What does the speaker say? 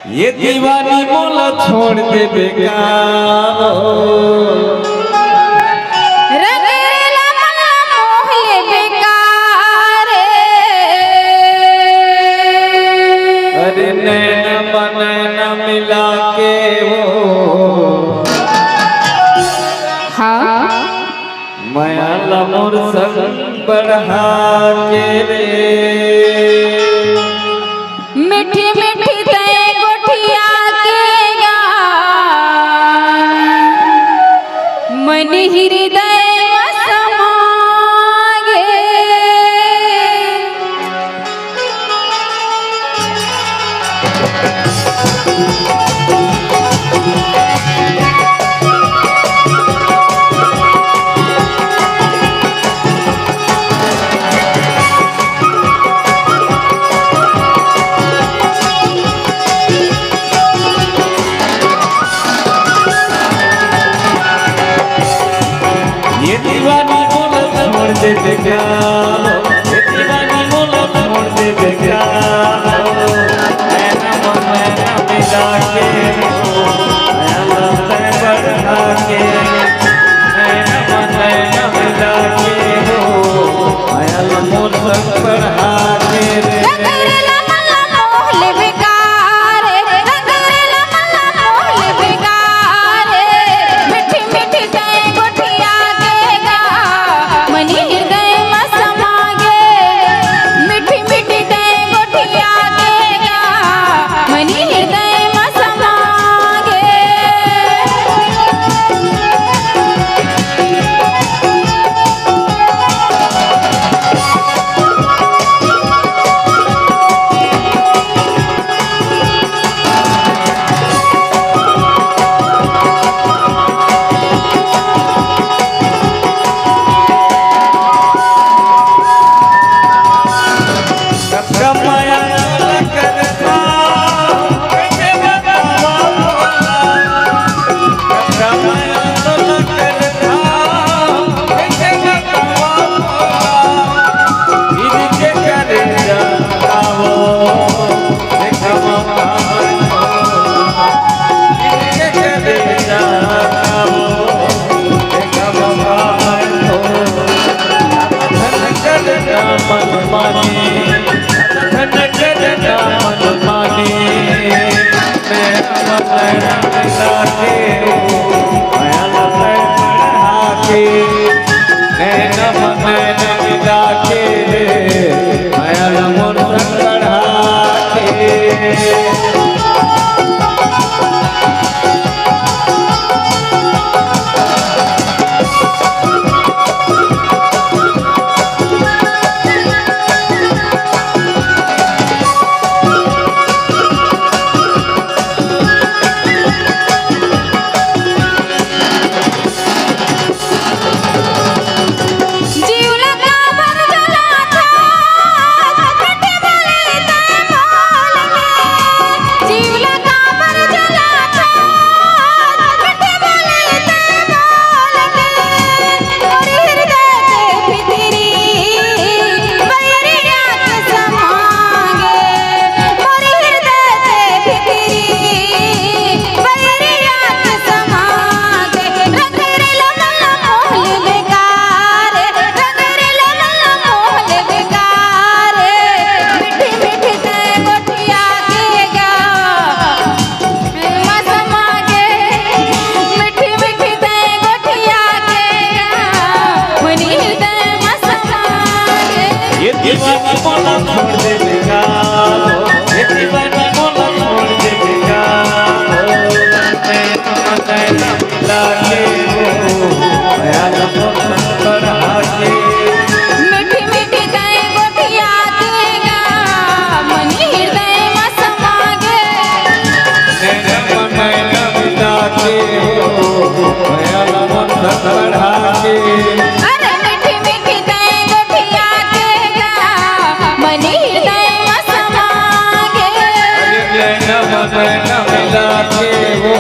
ये दीवानी मोला छोड़ दे बेकार रंगेला मला मोहले बेकार अरे नैन बनैन मिला के वो हाँ माया लमोर संग बढ़ा के रे मीठी मीठी तय गोठिया के गा मन हृदय समागे ये दीवानी मोला छोड़ दे बेकार ये दीवानी मोला छोड़ दे बेकार नैना बनैन मिला के वो माया लमोर बढ़ा के नैना बनैन मिला के वो माया लमोर संग बढ़ा के रे रंगेला मला मोहले बेकार रंगेला मला मोहले बेकार मीठी मीठी तय गोठिया के गा मन हृदय में समागे मीठी मीठी तय गोठिया के गा मन हृदय में समागे कब माया करता कैसे बतावा कब माया करता कैसे बतावा इनके करे जाओ देखो इनके करे जाओ देखो मन मानी धन करना मन मानी मैं मन मिला के माया लमोर बढ़ा के नैन बनैन मिला के माया लमोर संग बढ़ा के जीव लगा भर जला था कटे बोले तय बोल के जीव लगा भर जला था कटे बोले तय बोल के और हृदय पे फितरी बैरिया के समागे और हृदय पे फितरी बैरिया के समागे रंगेला मला मोहले बेकार रंगेला मला मोहले बेकार मीठी मीठी तय गोठिया के गा में समागे मीठी मीठी तय गोठिया के गा मन हृदय में समागे ये दीवानी मोला छोड़ दे बेकार ये दीवानी मोला छोड़ दे बेकार नैन बनैन मिला के वो माया लमोर संग बढ़ा के मीठी मीठी तय गोठिया के गा मन हृदय में समागे नैन बनैन मिला के वो माया लमोर संग बढ़ा के अरे मीठी मीठी तय गोठिया के गा मन हृदय में समागे नैन बनैन मिला के वो